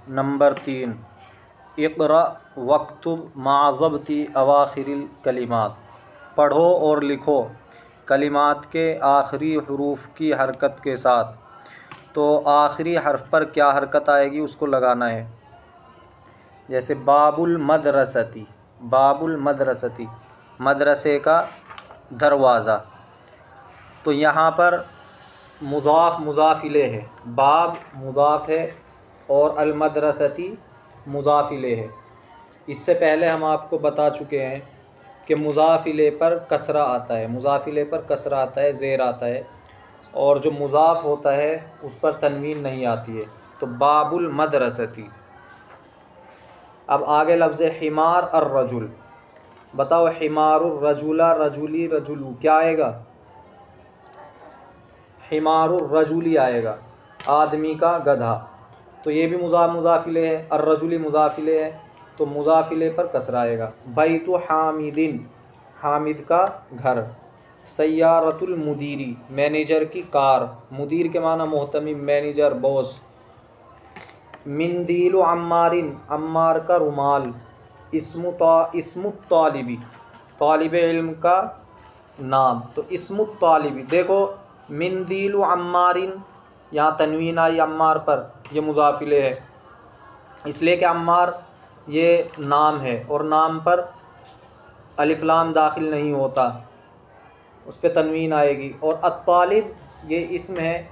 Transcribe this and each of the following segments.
Number 3, Iqra वक्तुब माज़बती अवाखिरिल कलिमात। पढ़ो और लिखो कलिमात के आखिरी हरूफ की हरकत के साथ। तो आखिरी हर्फ पर क्या हरकत आएगी उसको लगाना है। जैसे बाबुल मदरसती, बाबुल मदरसती, मदरसे का दरवाज़ा। तो यहाँ पर मुज़ाफ़ मुज़ाफ़ इलैह है, बाब मुज़ाफ़ है और अलमदरसती मुज़ाफ़ इलैह है। इससे पहले हम आपको बता चुके हैं कि मुज़ाफ़ इलैह पर कसरा आता है, मुज़ाफ़ इलैह पर कसरा आता है, ज़ेर आता है, और जो मुज़ाफ़ होता है उस पर तनवीन नहीं आती है। तो बाबुल मदरसती। अब आगे लफ्ज़ हिमार और रजुल। बताओ हिमारुर रजुला, रजुली, रजुलू क्या आएगा? हिमारुर रजुली आएगा, आदमी का गधा। तो ये भी मुज़ाफ़ इलैह है, और रजुली मुज़ाफ़ इलैह है, तो मुज़ाफ़ इलैह पर कसरा आएगा। बैतु हामिदिन, हामिद का घर। सय्यारतुल मुदीरी, मैनेजर की कार। मुदीर के माना मोहतमिम, मैनेजर, बॉस। मिंदीलु अम्मारिन, अम्मार का रुमाल। इस्मुत तालिबी, तालिब इल्म का नाम। तो इस्मुत तालिबी, देखो मिंदीलु अम्मारिन, यहाँ तनवीन आई अम्मार पर, यह मुज़ाफ़ इलैह है, इसलिए कि अम्मार ये नाम है और नाम पर अलिफ लाम दाखिल नहीं होता, उस पर तनवीन आएगी। और अत्तालिब ये इस्म है,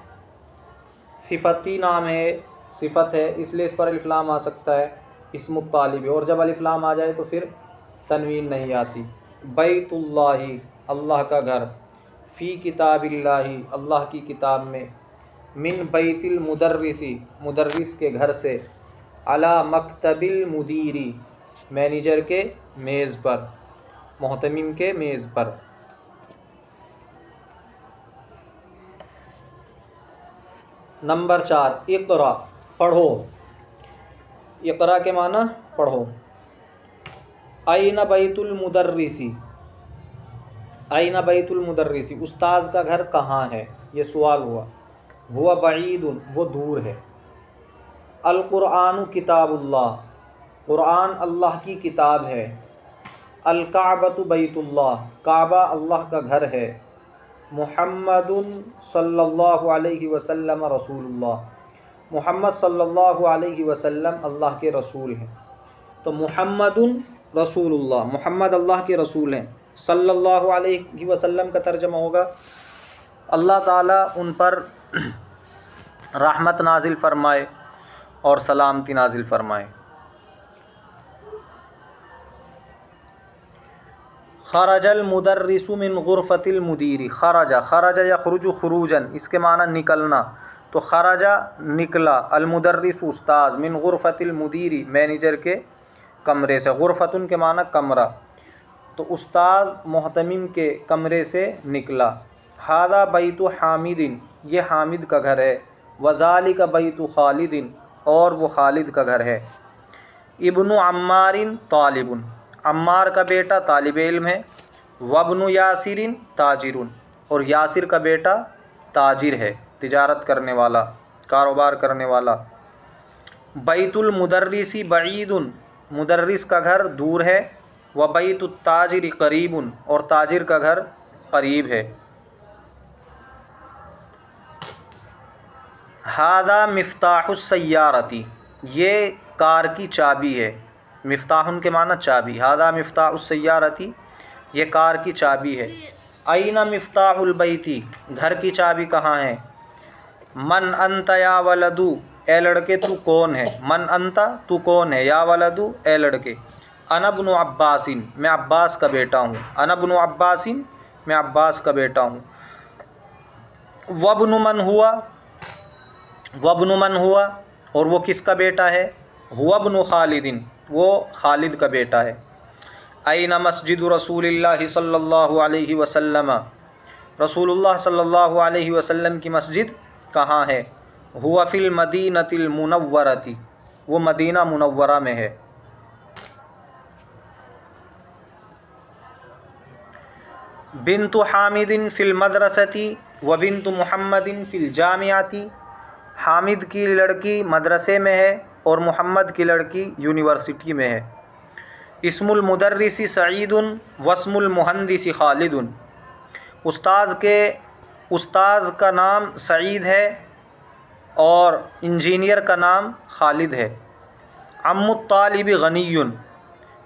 सिफती नाम है, सिफत है, इसलिए इस पर अलिफ लाम आ सकता है, इस्मुत तालिब। और जब अलिफ लाम आ जाए तो फिर तनवीन नहीं आती। बैतुल्लाही, अल्लाह का घर। फ़ी किताबिल्लाही, अल्लाह की किताब में। मिन बैतिल मुदर्रिसी, मुदर्रिस के घर से। अला मकतबिल मुदीरी, मैनेजर के मेज़ पर, मोहतमिम के मेज़ पर। नंबर 4, इक़रा, पढ़ो। इक़रा के माना पढ़ो। आइना बैतुल मुदर्रिसी, आइना बैतुल मुदर्रिसी, उस्ताद का घर कहाँ है, ये सवाल हुआ। हुआ बईदुन, वो दूर है। अल कुरानु किताबुल्लाह, कुरान अल्लाह की किताब है। अल काबतु बैतुल्लाह, काबा अल्लाह का घर है। मुहम्मदुन सल्लल्लाहु अलैहि वसल्लम रसूलुल्लाह, मुहम्मद सल्लल्लाहु अलैहि वसल्लम अल्लाह के रसूल हैं। तो मुहम्मदुन रसूलुल्लाह, मुहम्मद अल्लाह के रसूल हैं। सल्लल्लाहु अलैहि वसल्लम का तर्जमा होगा अल्लाह ताला उन पर रहमत नाजिल फरमाए और सलामती नाजिल फरमाए। खरजल मुदर्रिसु मिन गुरफतिल मुदीरी, खरजा, खरजा यखरुजु खुरूजन, इसके माना निकलना। तो खरजा निकला, अल मुदर्रिसु उस्ताद, मिन गुरफतिल मुदीरी, मैनेजर के कमरे से। गुरफतुन के माना कमरा, तो उस्ताद मोहतमिम के कमरे से निकला। हादा बैतु हामिदिन, ये हामिद का घर है। वज़ालिका बैतु खालिदिन, और वो खालिद का घर है। इब्नु अम्मारिन तालिबुन, अम्मार का बेटा तालिब इल्म है। वब्नु यासिरिन ताजिरुन, और यासिर का बेटा ताजिर है, तिजारत करने वाला, कारोबार करने वाला। बैतुल मुदर्रिसी बईदुन, मुदर्रिस का घर दूर है। व बैतुत ताजिर करीबुन, और ताजिर का घर करीब है। हादा मिफ्ताहुस सय्यारती, ये कार की चाबी है। मिफ्ताहुन के माना चाबी। हादा मिफ्ताहुस सय्यारती, ये कार की चाबी है। अइना मिफ्ताहुल बैती, घर की चाबी कहाँ है। मन अंता या वलदू, ए लड़के तू कौन है। मन अंता, तू कौन है। या वलदू, ए लड़के। अनब्नु अब्बासिन, मैं अब्बास का बेटा हूँ। अनब्नु अब्बासिन, मैं अब्बास का बेटा हूँ। वब्नु मन हुआ, वब्नु मन हुआ, और वो किसका बेटा है। हुवब्नु खालिदिन, वो खालिद का बेटा है। अइना मस्जिद रसूलिल्लाहि सल्लल्लाहु अलैहि वसल्लम, रसूलुल्लाह सल्लल्लाहु अलैहि वसल्लम की मस्जिद कहाँ है। हुवा फिल मदीनतिल मुनव्वरती, वो मदीना मुनव्वरा में है। बिन्तु हामिदिन फ़िल मदरसती व बिन्तु मुहम्मदिन फ़िल जामियाती, हामिद की लड़की मदरसे में है और मोहम्मद की लड़की यूनिवर्सिटी में है। इस्मुल मुदर्रिसी सईदुन वस्मुल मुहंदिसी खालिदुन। उस्ताद का नाम सईद है और इंजीनियर का नाम खालिद है। अम्मुत तालिबी गनीयुन।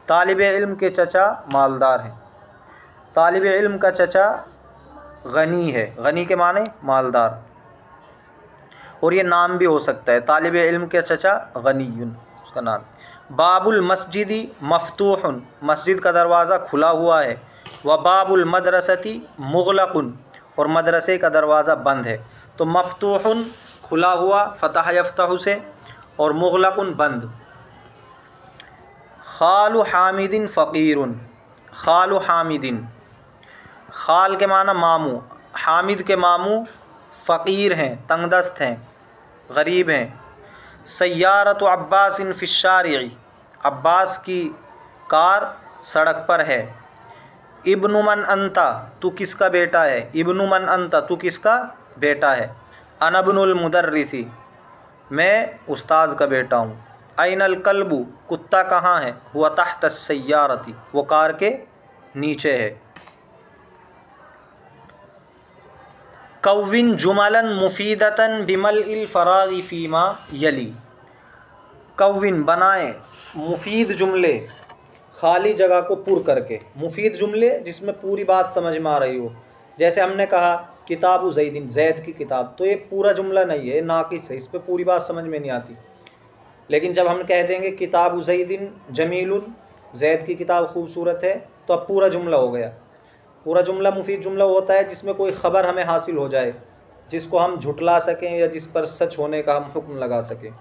तालिब इल्म के चचा मालदार हैं। तालिब इल्म का चचा गनी है। गनी के माने मालदार। और ये नाम भी हो सकता है, तालिब इल्म के चचा गनीयुन उसका नाम। बाबुल मस्जिदी मफ्तूहुन। मस्जिद का दरवाज़ा खुला हुआ है। व बाबुल मदरसती मुग़लक़ुन। और मदरसे का दरवाज़ा बंद है। तो मफ्तूहुन खुला हुआ फ़तह यफ्तहु से, और मुग़लक़ुन बंद। खालु हामिदिन फ़कीरुन। खालु हामिदिन, खाल के माना मामू, हामिद के मामू फ़कीर हैं, तंगदस्त हैं, गरीब हैं। सय्यारत अब्बास इन फ़िश्शारिई। अब्बास की कार सड़क पर है। इब्नु मन अंता, तू किसका बेटा है। इब्नु मन अंता, तू किसका बेटा है। अना इब्नुल मुदर्रिसी, मैं उस्ताद का बेटा हूँ। ऐनल कल्बु, कुत्ता कहाँ है। हुआ तहत सय्यारती, वो कार के नीचे है। कव्विन जुमलन मुफीदतन बिमलइल फरागी फ़ीमा यली। कव्विन बनाएं, मुफीद जुमले, खाली जगह को पुर करके। मुफीद जुमले जिसमें पूरी बात समझ में आ रही हो। जैसे हमने कहा किताबु ज़ैदिन, ज़ैद की किताब, तो ये पूरा जुमला नहीं है, नाक़िस है, इस पर पूरी बात समझ में नहीं आती। लेकिन जब हम कह देंगे किताबु ज़ैदिन जमीलुन, ज़ैद की किताब खूबसूरत है, तो अब पूरा जुमला हो गया। पूरा जुमला मुफीद जुमला होता है जिसमें कोई ख़बर हमें हासिल हो जाए, जिसको हम झुटला सकें या जिस पर सच होने का हम हुक्म लगा सकें।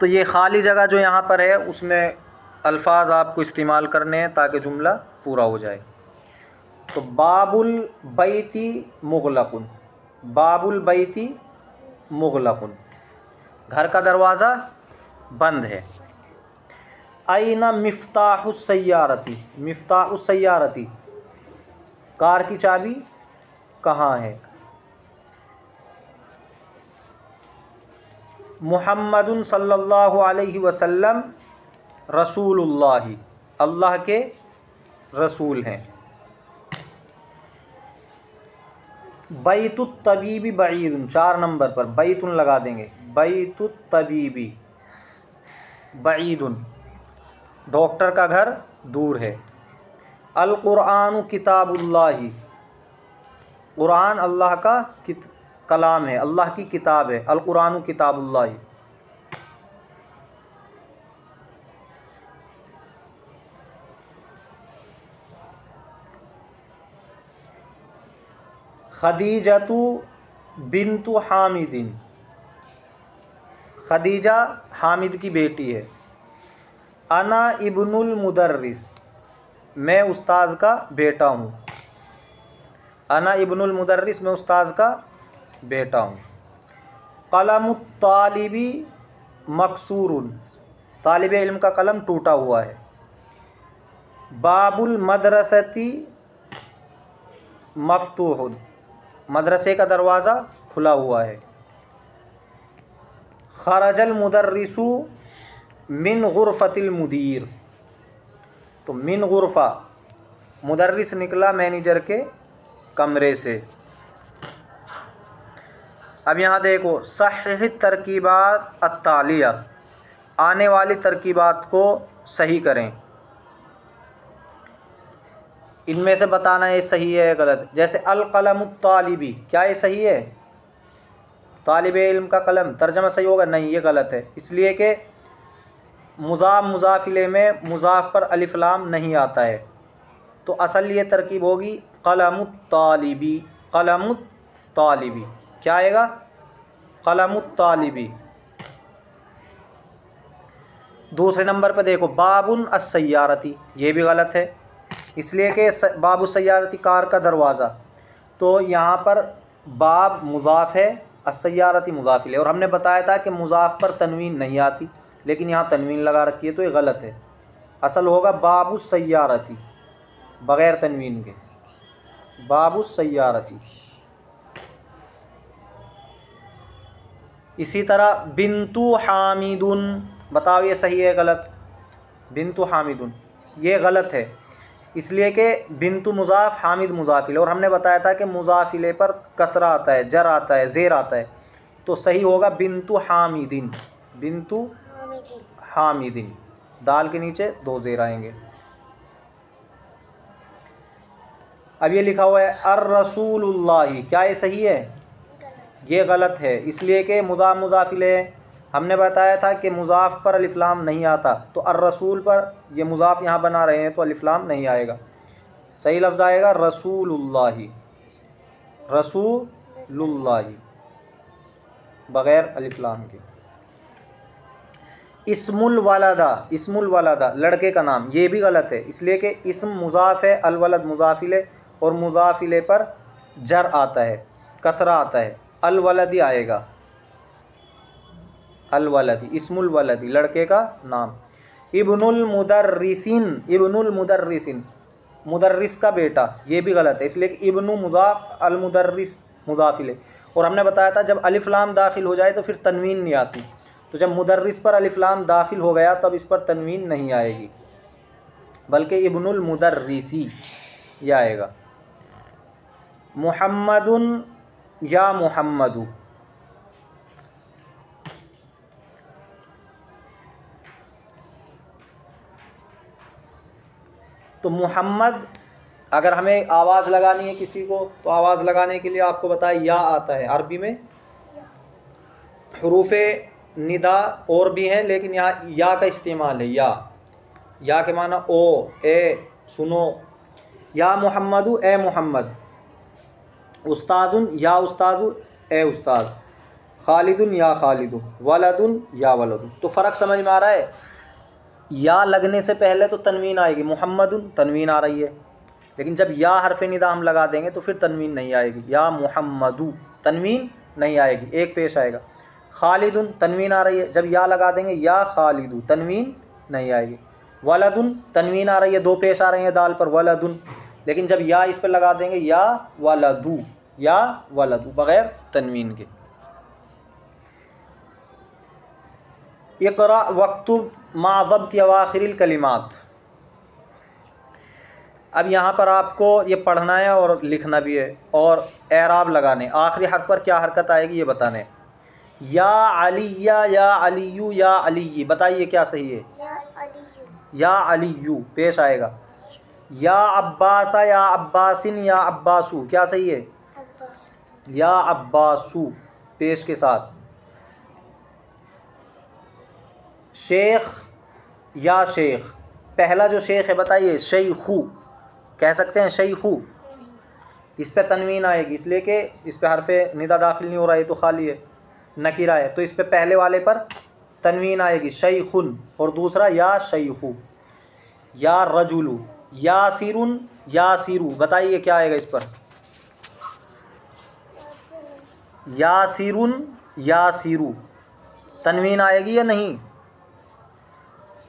तो ये खाली जगह जो यहाँ पर है उसमें अल्फाज आपको इस्तेमाल करने हैं ताकि जुमला पूरा हो जाए। तो बाबुल बैती मुग़लक़ुन। बाबुल बैती मुग़लक़ुन, घर का दरवाज़ा बंद है। ऐना मिफ्ताहुस सय्यारती। मिफ्ताहुस सय्यारती, कार की चाबी कहाँ है। मुहम्मदुन सल्लल्लाहु अलैहि वसल्लम रसूलुल्लाहि, अल्लाह के रसूल हैं। बैतुत तबीबी बईदुन, 4 नंबर पर बैतुन लगा देंगे। बैतुत तबीबी बईदुन, डॉक्टर का घर दूर है। अल कुरान किताबुल्लाहि, कुरान अल्लाह का कलाम है, अल्लाह की किताब है। अल कुरान किताबुल्लाहि। खदीजतु बिन्तु हामिदिन, खदीजा हामिद की बेटी है। अना इब्नुल मुदर्रिस, मैं उस्ताद का बेटा हूँ। अना इब्नुल मुदर्रिस, मैं उस्ताद का बेटा हूँ। कलमुत तालिबी मकसूरुन, तालिब इल्म का कलम टूटा हुआ है। बाबुल मदरसती मफ्तूहुन, मदरसे का दरवाज़ा खुला हुआ है। खरजल मुदर्रिसु मिन गुरफ़तिल मुदीर, तो मिन गुरफ़ा, मुदर्रिस निकला मैनेजर के कमरे से। अब यहाँ देखो, सही तरकीबात अत्तालिया, आने वाली तरकीबात को सही करें। इनमें से बताना ये सही है या गलत। जैसे अल कलमुत तालिबी, क्या ये सही है। तालिब इल्म का कलम, तर्जमा सही होगा, नहीं ये गलत है। इसलिए कि मुज़ाफ मुज़ाफिले में मुज़ाफ पर अलिफ लाम नहीं आता है। तो असल ये तरकीब होगी कलमुत तालिबी। कलमुत तालिबी क्या आएगा, कलमुत तालिबी। दूसरे नंबर पर देखो बाबुन अस्सय्यारती, ये भी गलत है, इसलिए कि बाबु सय्यारती कार का दरवाज़ा। तो यहाँ पर बाब मुज़ाफ़ है, अस्सय्यारती मुज़ाफ़िल है, और हमने बताया था कि मुज़ाफ़ पर तनवीन नहीं आती, लेकिन यहाँ तनवीन लगा रखी है, तो ये गलत है। असल होगा बाबु सय्यारती, बग़ैर तनवीन के, बाबु सय्यारती। इसी तरह बिन्तु हामिदुन, बताओ ये सही है गलत? बिन्तु हामिदुन ये गलत है, इसलिए कि बिन्तु मुज़ाफ़, हामिद मुज़ाफ़िल, और हमने बताया था कि मुज़ाफ़िले पर कसरा आता है, जर आता है, ज़ेर आता है, तो सही होगा बिन्तु हामिदिन। बिन्तु हामिदिन, दाल के नीचे दो ज़ेर आएंगे। अब ये लिखा हुआ है अर रसूलुल्लाही, क्या ये सही है? ये गलत है, इसलिए कि मुज़ाफ़ मुज़ाफ़िले है। हमने बताया था कि मुज़ाफ़ पर अलिफ लाम नहीं आता, तो अर रसूल पर ये मुज़ाफ़ यहाँ बना रहे हैं तो अलिफ लाम नहीं आएगा। सही लफ्ज़ आएगा रसूलुल्लाही, रसूलुल्लाही, बग़ैर अलिफ लाम के। इस्मुल वलदा, इस्मुल वलदा लड़के का नाम, ये भी गलत है, इसलिए कि इस्म मुज़ाफ़ है, अल वलद मुज़ाफ़िले, और मुज़ाफ़िले पर जर आता है, कसरा आता है, अल वलदी आएगा, अल वलदी, इस्मुल वलदी लड़के का नाम। इब्नुल मुदर्रिसिन, इब्नुल मुदर्रिसिन मुदर्रिस का बेटा, ये भी गलत है, इसलिए कि इब्नु मुज़ाफ़, अल मुदर्रिस मुज़ाफ़िले, और हमने बताया था जब अलिफ लाम दाखिल हो जाए तो फिर तनवीन नहीं आती, तो जब मुदर्रिस पर अलिफ लाम दाखिल हो गया तब इस पर तनवीन नहीं आएगी, बल्कि इब्नुल मुदर्रिसी ये आएगा। मुहम्मदुन या मुहम्मदु, तो मुहम्मद अगर हमें आवाज़ लगानी है किसी को, तो आवाज़ लगाने के लिए आपको बताया या आता है, अरबी में हरूफ़े निदा और भी हैं, लेकिन यहाँ या का इस्तेमाल है, या के माना ओ, ए, सुनो। या मुहम्मदु, ए मोहम्मद, उस्ताजुन या उस्ताजु, ए उस्ताद, खालिदुन या खालिदु, वलदुन या वलदु। तो फ़र्क समझ में आ रहा है? या लगने से पहले तो तनवीन आएगी, मुहम्मदुन तनवीन आ रही है, लेकिन जब या हरफ निदा हम लगा देंगे तो फिर तनवीन नहीं आएगी, या मुहम्मदु तनवीन नहीं आएगी, एक पेश आएगा। खालिदुन तनवीन आ रही है, जब या लगा देंगे या खालिदु तनवीन नहीं आएगी। वलदुन तनवीन आ रही है, दो पेश आ रहे हैं दाल पर, वलदुन, लेकिन जब या इस पर लगा देंगे या वलदु, या वलदु बग़ैर तनवीन के। इक़रा वक्तुब मा ज़ब्ति अवाखिरिल कलिमात, अब यहाँ पर आपको ये पढ़ना है और लिखना भी है, और एराब लगाने, आखिरी हर्फ पर क्या हरकत आएगी ये बताने। या अलिया, या अलियू, या अली, बताइए क्या सही है? या अलियू पेश आएगा। या अब्बासा, या अब्बासिन, या अब्बासू, क्या सही है? या अब्बासू पेश के साथ। शेख, या शेख, पहला जो शेख है बताइए, शैखू कह सकते हैं, शैखू, इस पे तनवीन आएगी, इसलिए कि इस पे हरफ निदा दाखिल नहीं हो रहा है, तो खाली है, नकीरा है, तो इस पे पहले वाले पर तनवीन आएगी, शैखुन, और दूसरा या शैखू। या रजुलू, यासिरुन, यासिरू, बताइए क्या आएगा इस पर? यासिरुन, यासिरू, तनवीन आएगी या नहीं?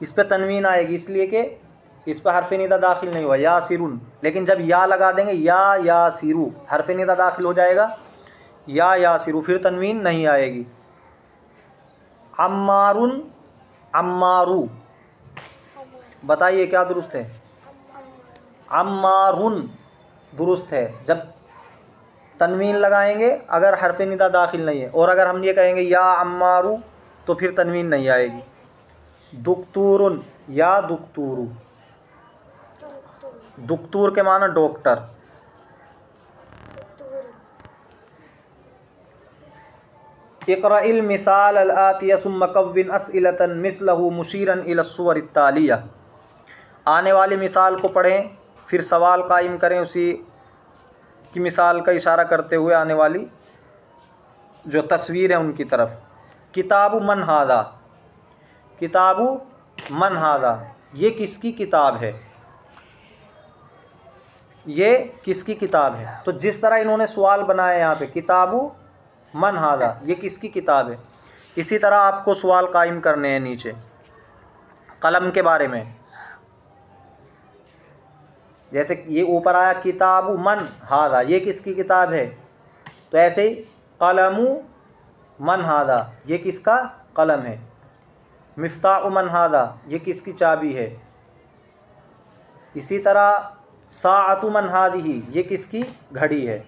इस पे तनवीन आएगी, इसलिए कि इस पर हरफ निदा दाखिल नहीं हुआ, यासिरुन, लेकिन जब या लगा देंगे या यासिरू, हरफ निदा दाखिल हो जाएगा, या यासिरू, फिर तनवीन नहीं आएगी। अम्मारुन, अम्मारू, बताइए क्या दुरुस्त है? अम्मारुन दुरुस्त है, जब तनवीन लगाएंगे अगर हरफ निदा दाखिल नहीं है, और अगर हम ये कहेंगे या अम्मारू तो फिर तनवीन नहीं आएगी। दुक्तूरुन, या दुक्तूरू, दुक्तूर के माना डॉक्टर। इक़राइल मिसाल अल आतिया सुम्मा कव्विन अस्इलतन मिसलहु मुशीरन इला सुवर तालिया, आने वाली मिसाल को पढ़ें फिर सवाल कायम करें उसी की मिसाल का इशारा करते हुए आने वाली जो तस्वीर है उनकी तरफ। किताबु मन हादा, किताबु मन हादा, ये किसकी किताब है? ये किसकी किताब है? तो जिस तरह इन्होंने सवाल बनाया यहाँ पे, किताबु मन हादा, ये किसकी किताब है, इसी तरह आपको सवाल कायम करने हैं नीचे कलम के बारे में। जैसे ये ऊपर आया किताबु मन हादा, ये किसकी किताब है, तो ऐसे ही कलमु मन हादा, ये किसका कलम है। मिफ्ताह मन हादा, ये किसकी चाबी है। इसी तरह साअतु मन हादिही, ये किसकी घड़ी है।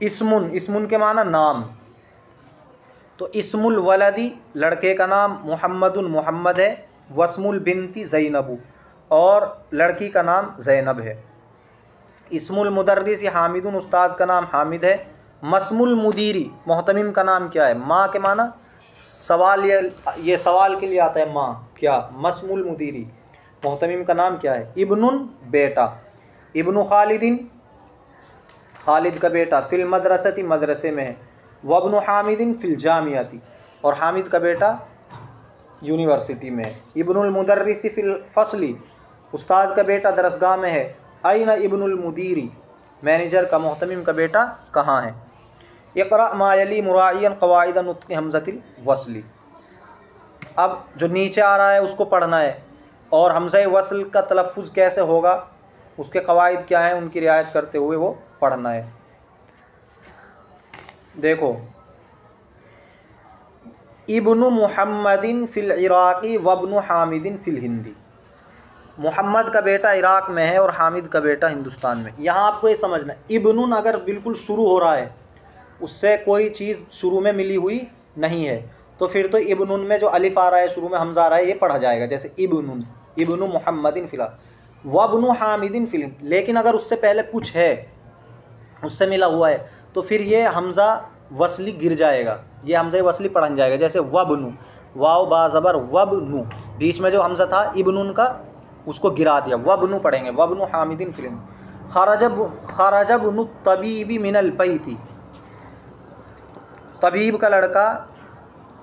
इस्मुन, इस्मुन के माना नाम, तो इस्मुल वलदी लड़के का नाम मुहम्मदुन मुहम्मद है, वस्मुल बिनती ज़ैनबु और लड़की का नाम ज़ैनब है। इस्मुल मुदर्रिस हामिदुन उस्ताद का नाम हामिद है। मस्मुल मुदीरी मोहतमिम का नाम क्या है। माँ के माना सवाल, ये सवाल के लिए आता है माँ, क्या। मस्मुल मुदीरी मोहतमिम का नाम क्या है। इब्नुन बेटा, इब्नु खालिदिन खालिद का बेटा, फिल मदरसती मदरसे में है। वब्नु हामिदिन फिल जामियाती और हामिद का बेटा यूनिवर्सिटी में है। इब्नुल मुदर्रिसी फिल फसली उस्ताद का बेटा दरसगाह में है। अयना इब्नुल मुदीरी मैनेजर का मोहतमिम का बेटा कहाँ है। इक़रा मा यली मुराइयन क़वाइद नुत्क़ हमज़तिल वस्ली, अब जो नीचे आ रहा है उसको पढ़ना है और हमज़ा वस्ल का तलफ़्फ़ुज़ कैसे होगा, उसके क़वाइद क्या हैं, उनकी रियायत करते हुए वो पढ़ना है। देखो, इब्नु मुहम्मदिन फ़िल इराक़ी वब्नु हामिदिन फ़िल हिंदी, मुहम्मद का बेटा इराक़ में है और हामिद का बेटा हिंदुस्तान में। यहाँ आपको ये समझना है, इब्नुन अगर बिल्कुल शुरू हो रहा है, उससे कोई चीज़ शुरू में मिली हुई नहीं है, तो फिर तो इब्नुन में जो अलिफ आ रहा है, शुरू में हमज़ा आ रहा है, ये पढ़ा जाएगा। जैसे इब्नुन, इब्नु मुहम्मदिन फ़िल वब्नु हामिदिन फ़िल। लेकिन अगर उससे पहले कुछ है, उससे मिला हुआ है, तो फिर ये हमज़ा वसली गिर जाएगा, ये हमज़ा वसली पढ़न जाएगा। जैसे वब्नु, वाव बा ज़बर वब्नु, बीच में जो हमज़ा था इब्नुन का, उसको गिरा दिया, वब्नु पढ़ेंगे। वब्नु हामिदिन फ़िल। खरजब्नु तबीबी मिनल बैती, तबीब का लड़का,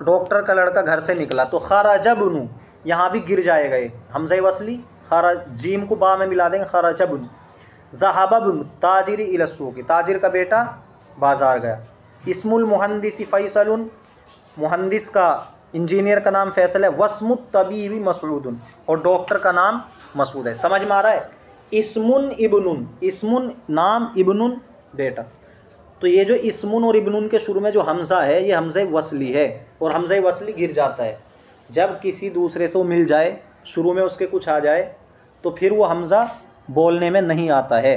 डॉक्टर का लड़का घर से निकला, तो खरजब्नु यहाँ भी गिर जाएगा ये हमज़ा वसली। खरज, जीम को बा में मिला देंगे, खरजब्नु। ज़हबब्नु ताजिरी इलस्सूक़ी, ताजिर का बेटा बाज़ार गया। इस्मुल मुहंदिसी फ़ैसलुन, मुहंदिस का इंजीनियर का नाम फ़ैसल है। वस्मुत तबीबी मसऊदुन, और डॉक्टर का नाम मसूद है। समझ में आ रहा है। इस्मुन इब्नुन, इस्मुन नाम, इब्नुन बेटा। तो ये जो इस्मुन और इब्नुन के शुरू में जो हमज़ा है, ये हमज़ा वसली है और हमज़ा वसली गिर जाता है जब किसी दूसरे से वो मिल जाए, शुरू में उसके कुछ आ जाए, तो फिर वो हमज़ा बोलने में नहीं आता है।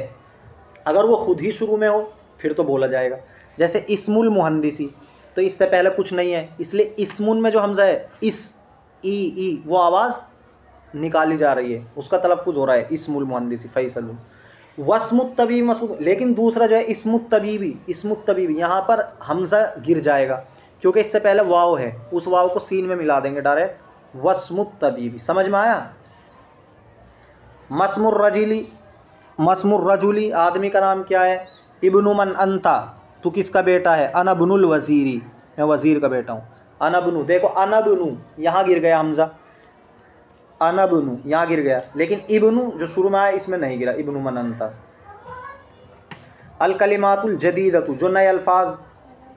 अगर वो खुद ही शुरू में हो फिर तो बोला जाएगा। जैसे इस्मुल मुहंदिसी, तो इससे पहले कुछ नहीं है, इसलिए इस्मुन में जो हमज़ा है, इस ई वो आवाज़ निकाली जा रही है, उसका तलफ़्फ़ुज़ हो रहा है इस्मुल मुहंदिसी फ़ैसलुन। वस्मुत तबीबी मसूद, लेकिन दूसरा जो है इस्मुत तबीबी, इस्मुत तबीबी, यहाँ पर हमज़ा गिर जाएगा क्योंकि इससे पहले वाव है, उस वाव को सीन में मिला देंगे डायरेक्ट। वस्मुत तबीबी, समझ में आया। मस्मुर रजीली, मस्मुर रजुली आदमी का नाम क्या है। इब्नु मन अंता, तू किसका बेटा है। अनबनुल वज़ीरी, मैं वज़ीर का बेटा हूँ। अनबनु, देखो अनबनु यहाँ गिर गया हमज़ा, अनबनु यहाँ गिर गया, लेकिन इब्नु जो शुरू में आया इसमें नहीं गिरा, इब्नु मन अंता। अल कलिमातुल जदीदतु, जो नए अल्फाज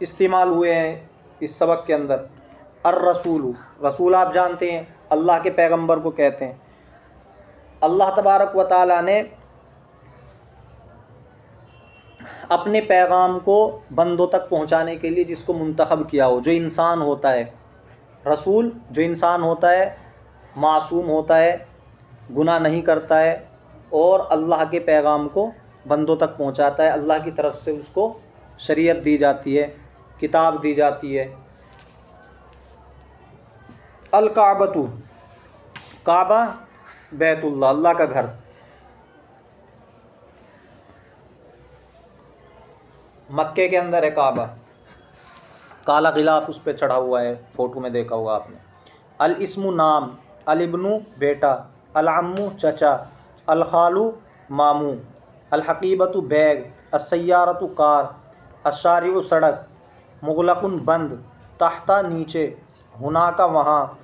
इस्तेमाल हुए हैं इस सबक के अंदर। अर रसूल, रसूल आप जानते हैं अल्लाह के पैगंबर को कहते हैं। अल्लाह तबारक व तआला ने अपने पैगाम को बंदों तक पहुंचाने के लिए जिसको मुंतखब किया हो, जो इंसान होता है, रसूल जो इंसान होता है, मासूम होता है, गुनाह नहीं करता है और अल्लाह के पैगाम को बंदों तक पहुंचाता है। अल्लाह की तरफ से उसको शरीयत दी जाती है, किताब दी जाती है। अल काबतु, काबा बैतुल्लाह, अल्लाह का घर। मक्के के अंदर है काबा, काला गिलाफ उस पर चढ़ा हुआ है, फ़ोटो में देखा होगा आपने। अल इस्मु नाम, अल इब्नु बेटा, अल अम्मु चचा, अल खालू मामू, अल हकीबतु बैग, अस्सय्यारतु कार, अशारिउ सड़क, मुगलकुन बंद, तहता नीचे, हुनाका वहाँ,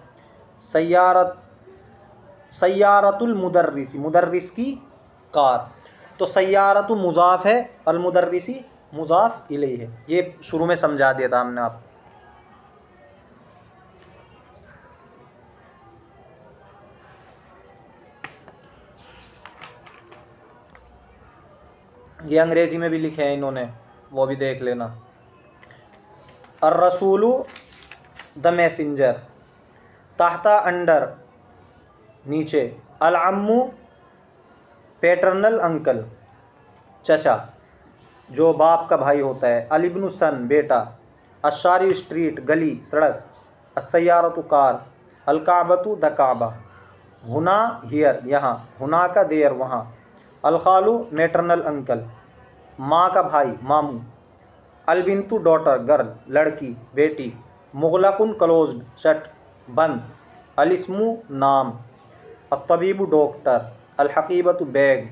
सय्यारतुल मुदर्रिसी, मुदर्रिस की कार। तो सय्यारतु मुज़ाफ़ है, अल मुदर्रिसी मुज़ाफ़ इलैहि है। ये शुरू में समझा दिया था हमने आप। ये अंग्रेज़ी में भी लिखे हैं इन्होंने, वो भी देख लेना। अर्रसूलु द मैसेंजर, ताहता अंडर नीचे, अल अम्मू पैटर्नल अंकल चचा जो बाप का भाई होता है, अल इब्नु सन बेटा, अशारी स्ट्रीट गली सड़क, अस्सयारतु कार, अल काबतु द काबा, हुना हियर यहाँ, हुना का देयर वहाँ, अल खालू मैटरनल अंकल माँ का भाई मामू, अल बिंतु डॉटर गर्ल लड़की बेटी, मुगलकुन क्लोज्ड शट बंद, अल इस्मु नाम, अल तबीबु डॉक्टर, अल हकीबतु बैग,